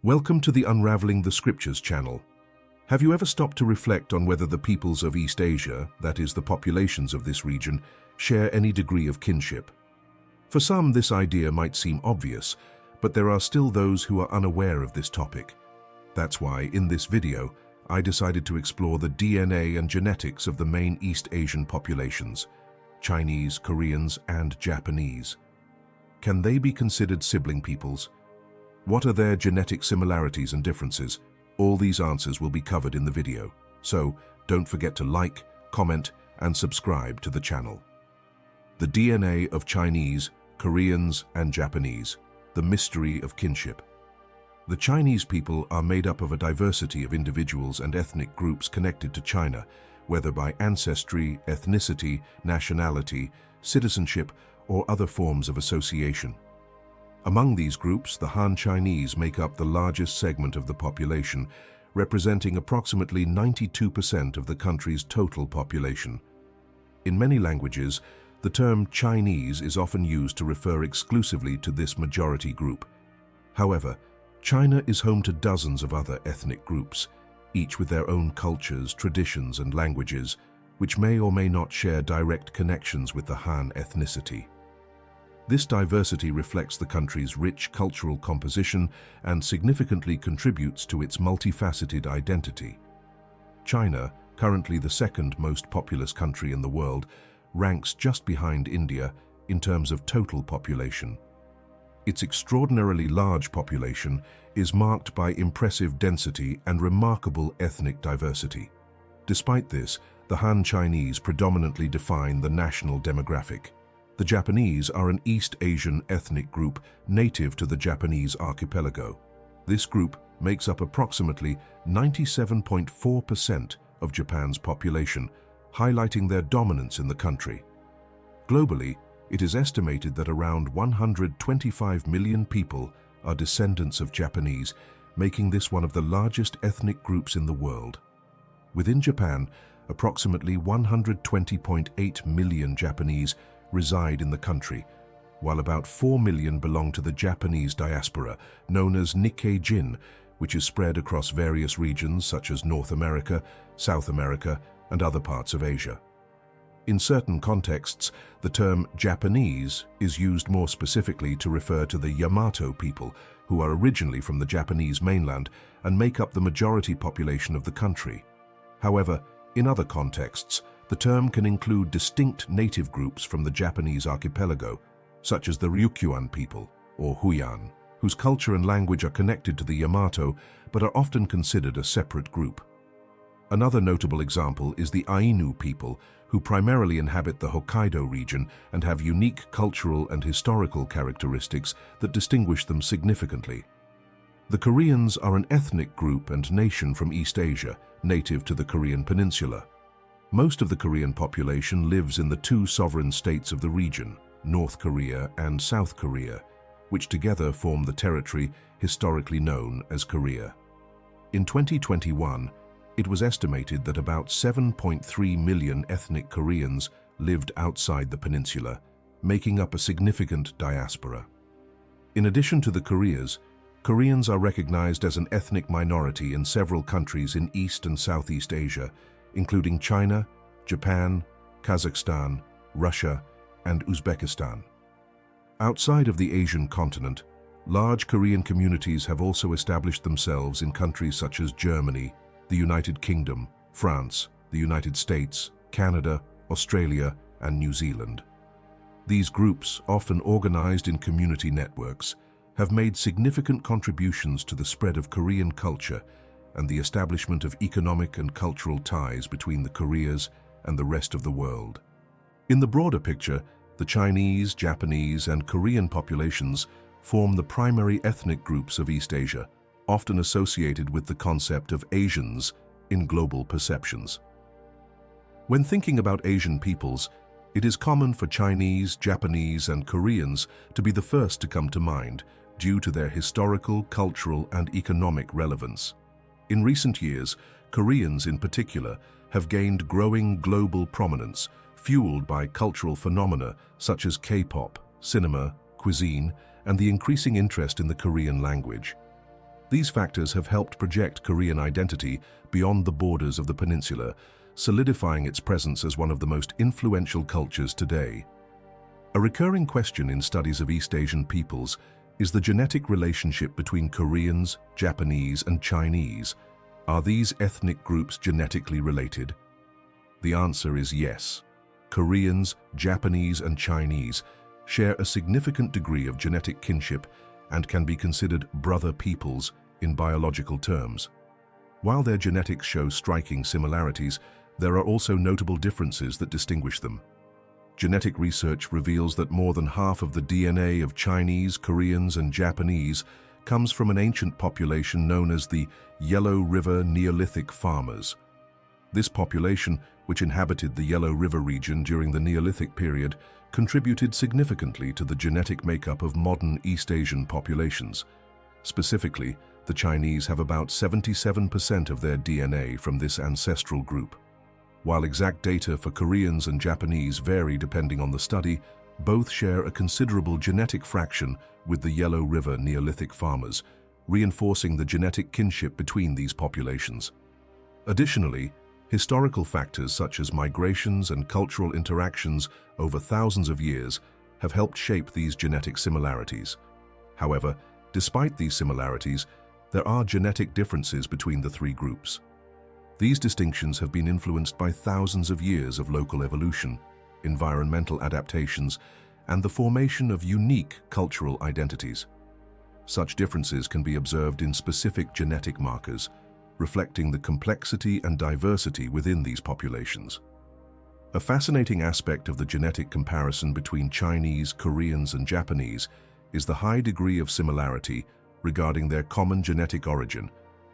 Welcome to the Unraveling the Scriptures channel. Have you ever stopped to reflect on whether the peoples of East Asia, that is, the populations of this region, share any degree of kinship? For some, this idea might seem obvious, but there are still those who are unaware of this topic. That's why, in this video, I decided to explore the DNA and genetics of the main East Asian populations: Chinese, Koreans, and Japanese. Can they be considered sibling peoples? What are their genetic similarities and differences? All these answers will be covered in the video, so don't forget to like, comment, and subscribe to the channel. The DNA of Chinese, Koreans, and Japanese, the mystery of kinship. The Chinese people are made up of a diversity of individuals and ethnic groups connected to China, whether by ancestry, ethnicity, nationality, citizenship, or other forms of association. Among these groups, the Han Chinese make up the largest segment of the population, representing approximately 92% of the country's total population. In many languages, the term Chinese is often used to refer exclusively to this majority group. However, China is home to dozens of other ethnic groups, each with their own cultures, traditions, and languages, which may or may not share direct connections with the Han ethnicity. This diversity reflects the country's rich cultural composition and significantly contributes to its multifaceted identity. China, currently the second most populous country in the world, ranks just behind India in terms of total population. Its extraordinarily large population is marked by impressive density and remarkable ethnic diversity. Despite this, the Han Chinese predominantly define the national demographic. The Japanese are an East Asian ethnic group native to the Japanese archipelago. This group makes up approximately 97.4% of Japan's population, highlighting their dominance in the country. Globally, it is estimated that around 125 million people are descendants of Japanese, making this one of the largest ethnic groups in the world. Within Japan, approximately 120.8 million Japanese reside in the country, while about 4 million belong to the Japanese diaspora, known as Nikkei-jin, which is spread across various regions such as North America, South America, and other parts of Asia. In certain contexts, the term Japanese is used more specifically to refer to the Yamato people, who are originally from the Japanese mainland and make up the majority population of the country. However, in other contexts, the term can include distinct native groups from the Japanese archipelago, such as the Ryukyuan people, or Huyan, whose culture and language are connected to the Yamato but are often considered a separate group. Another notable example is the Ainu people, who primarily inhabit the Hokkaido region and have unique cultural and historical characteristics that distinguish them significantly. The Koreans are an ethnic group and nation from East Asia, native to the Korean peninsula. Most of the Korean population lives in the two sovereign states of the region, North Korea and South Korea, which together form the territory historically known as Korea. In 2021, it was estimated that about 7.3 million ethnic Koreans lived outside the peninsula, making up a significant diaspora. In addition to the Koreas, Koreans are recognized as an ethnic minority in several countries in East and Southeast Asia, including China, Japan, Kazakhstan, Russia, and Uzbekistan. Outside of the Asian continent, large Korean communities have also established themselves in countries such as Germany, the United Kingdom, France, the United States, Canada, Australia, and New Zealand. These groups, often organized in community networks, have made significant contributions to the spread of Korean culture and the establishment of economic and cultural ties between the Koreas and the rest of the world. In the broader picture, the Chinese, Japanese, and Korean populations form the primary ethnic groups of East Asia, often associated with the concept of Asians in global perceptions. When thinking about Asian peoples, it is common for Chinese, Japanese, and Koreans to be the first to come to mind due to their historical, cultural, and economic relevance. In recent years, Koreans in particular have gained growing global prominence, fueled by cultural phenomena such as K-pop, cinema, cuisine, and the increasing interest in the Korean language. These factors have helped project Korean identity beyond the borders of the peninsula, solidifying its presence as one of the most influential cultures today. A recurring question in studies of East Asian peoples is the genetic relationship between Koreans, Japanese, and Chinese. Are these ethnic groups genetically related? The answer is yes. Koreans, Japanese, and Chinese share a significant degree of genetic kinship and can be considered brother peoples in biological terms. While their genetics show striking similarities, there are also notable differences that distinguish them. Genetic research reveals that more than half of the DNA of Chinese, Koreans, and Japanese comes from an ancient population known as the Yellow River Neolithic farmers. This population, which inhabited the Yellow River region during the Neolithic period, contributed significantly to the genetic makeup of modern East Asian populations. Specifically, the Chinese have about 77% of their DNA from this ancestral group. While exact data for Koreans and Japanese vary depending on the study, both share a considerable genetic fraction with the Yellow River Neolithic farmers, reinforcing the genetic kinship between these populations. Additionally, historical factors such as migrations and cultural interactions over thousands of years have helped shape these genetic similarities. However, despite these similarities, there are genetic differences between the three groups. These distinctions have been influenced by thousands of years of local evolution, environmental adaptations, and the formation of unique cultural identities. Such differences can be observed in specific genetic markers, reflecting the complexity and diversity within these populations. A fascinating aspect of the genetic comparison between Chinese, Koreans, and Japanese is the high degree of similarity regarding their common genetic origin,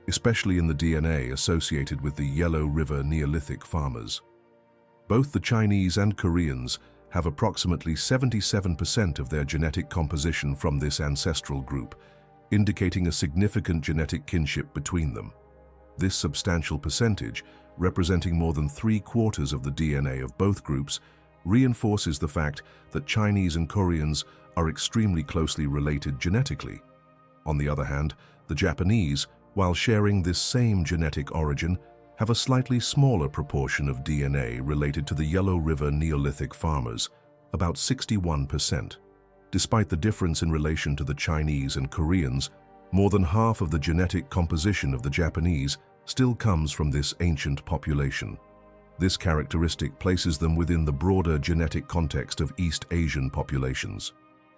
especially in the DNA associated with the Yellow River Neolithic farmers. Both the Chinese and Koreans have approximately 77% of their genetic composition from this ancestral group, indicating a significant genetic kinship between them. This substantial percentage, representing more than 3/4 of the DNA of both groups, reinforces the fact that Chinese and Koreans are extremely closely related genetically. On the other hand, the Japanese, while sharing this same genetic origin, have a slightly smaller proportion of DNA related to the Yellow River Neolithic farmers, about 61%. Despite the difference in relation to the Chinese and Koreans, more than half of the genetic composition of the Japanese still comes from this ancient population. This characteristic places them within the broader genetic context of East Asian populations.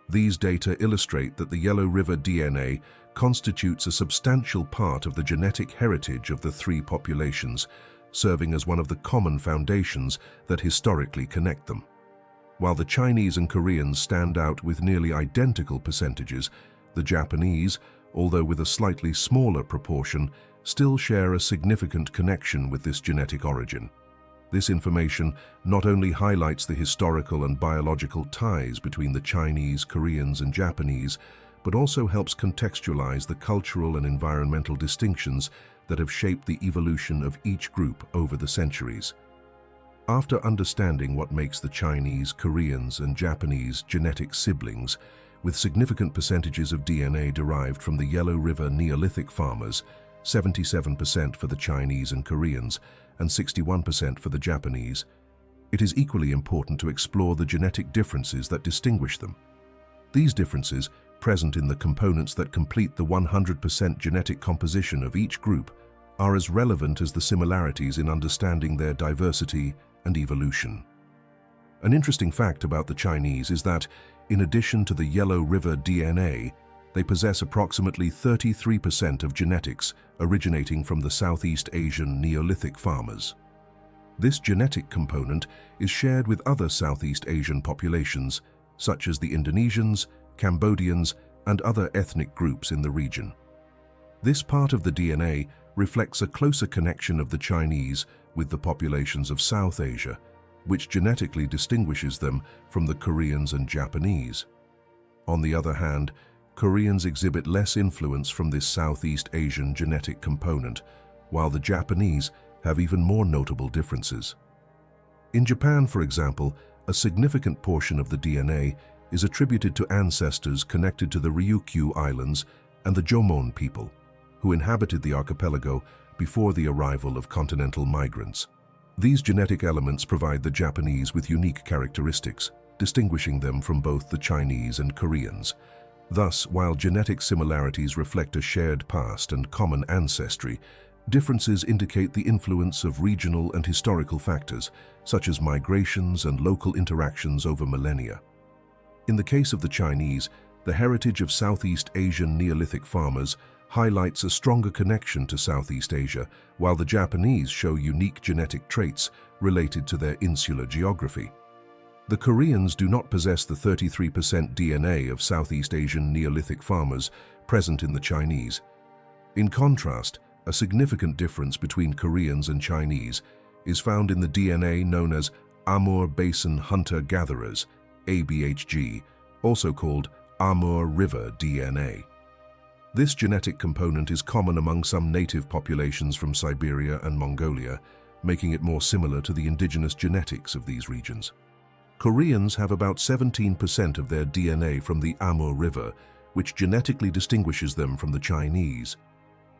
These data illustrate that the Yellow River DNA constitutes a substantial part of the genetic heritage of the three populations, serving as one of the common foundations that historically connect them. While the Chinese and Koreans stand out with nearly identical percentages, the Japanese, although with a slightly smaller proportion, still share a significant connection with this genetic origin. This information not only highlights the historical and biological ties between the Chinese, Koreans, and Japanese, but also helps contextualize the cultural and environmental distinctions that have shaped the evolution of each group over the centuries. After understanding what makes the Chinese, Koreans, and Japanese genetic siblings, with significant percentages of DNA derived from the Yellow River Neolithic farmers, 77% for the Chinese and Koreans, and 61% for the Japanese, it is equally important to explore the genetic differences that distinguish them. These differences, present in the components that complete the 100% genetic composition of each group, are as relevant as the similarities in understanding their diversity and evolution. An interesting fact about the Chinese is that, in addition to the Yellow River DNA, they possess approximately 33% of genetics originating from the Southeast Asian Neolithic farmers. This genetic component is shared with other Southeast Asian populations, such as the Indonesians, Cambodians, and other ethnic groups in the region. This part of the DNA reflects a closer connection of the Chinese with the populations of South Asia, which genetically distinguishes them from the Koreans and Japanese. On the other hand, Koreans exhibit less influence from this Southeast Asian genetic component, while the Japanese have even more notable differences. In Japan, for example, a significant portion of the DNA is attributed to ancestors connected to the Ryukyu Islands and the Jomon people. who inhabited the archipelago before the arrival of continental migrants. These genetic elements provide the Japanese with unique characteristics, distinguishing them from both the Chinese and Koreans. Thus, while genetic similarities reflect a shared past and common ancestry, differences indicate the influence of regional and historical factors, such as migrations and local interactions over millennia. In the case of the Chinese, the heritage of Southeast Asian Neolithic farmers highlights a stronger connection to Southeast Asia, while the Japanese show unique genetic traits related to their insular geography. The Koreans do not possess the 33% DNA of Southeast Asian Neolithic farmers present in the Chinese. In contrast, a significant difference between Koreans and Chinese is found in the DNA known as Amur Basin Hunter-Gatherers, ABHG, also called Amur River DNA. This genetic component is common among some native populations from Siberia and Mongolia, making it more similar to the indigenous genetics of these regions. Koreans have about 17% of their DNA from the Amur River, which genetically distinguishes them from the Chinese.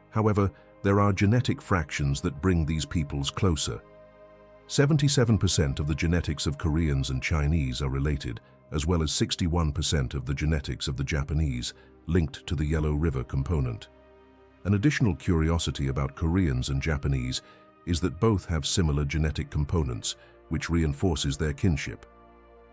However, there are genetic fractions that bring these peoples closer. 77% of the genetics of Koreans and Chinese are related, as well as 61% of the genetics of the Japanese, linked to the Yellow River component. An additional curiosity about Koreans and Japanese is that both have similar genetic components, which reinforces their kinship.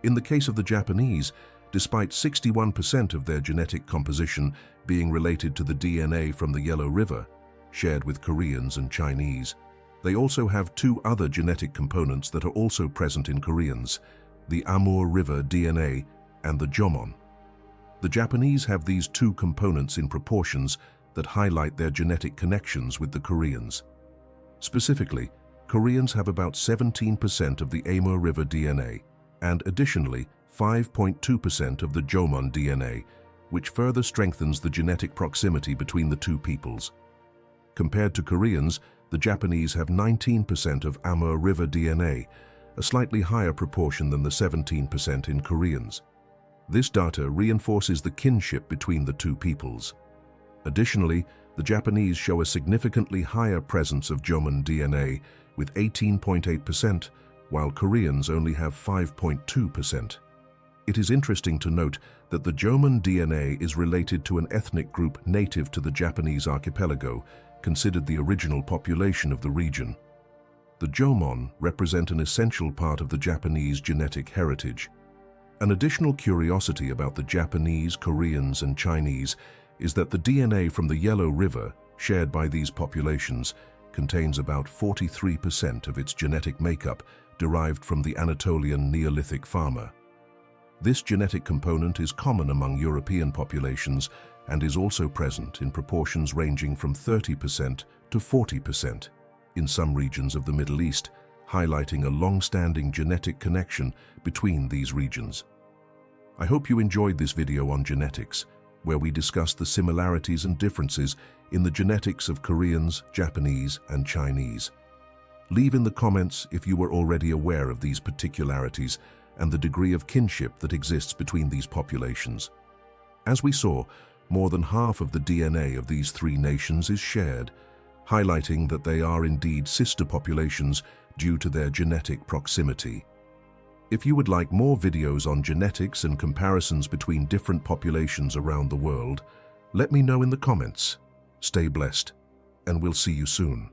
In the case of the Japanese, despite 61% of their genetic composition being related to the DNA from the Yellow River, shared with Koreans and Chinese, they also have two other genetic components that are also present in Koreans, the Amur River DNA and the Jomon. The Japanese have these two components in proportions that highlight their genetic connections with the Koreans. Specifically, Koreans have about 17% of the Amur River DNA, and additionally 5.2% of the Jomon DNA, which further strengthens the genetic proximity between the two peoples. Compared to Koreans, the Japanese have 19% of Amur River DNA, a slightly higher proportion than the 17% in Koreans. This data reinforces the kinship between the two peoples. Additionally, the Japanese show a significantly higher presence of Jomon DNA with 18.8%, while Koreans only have 5.2%. It is interesting to note that the Jomon DNA is related to an ethnic group native to the Japanese archipelago, considered the original population of the region. The Jomon represent an essential part of the Japanese genetic heritage. An additional curiosity about the Japanese, Koreans, and Chinese is that the DNA from the Yellow River, shared by these populations, contains about 43% of its genetic makeup derived from the Anatolian Neolithic farmer. This genetic component is common among European populations and is also present in proportions ranging from 30% to 40% in some regions of the Middle East, highlighting a long-standing genetic connection between these regions. I hope you enjoyed this video on genetics, where we discussed the similarities and differences in the genetics of Koreans, Japanese, and Chinese. Leave in the comments if you were already aware of these particularities and the degree of kinship that exists between these populations. As we saw, more than half of the DNA of these three nations is shared, highlighting that they are indeed sister populations due to their genetic proximity. If you would like more videos on genetics and comparisons between different populations around the world, let me know in the comments. Stay blessed, and we'll see you soon.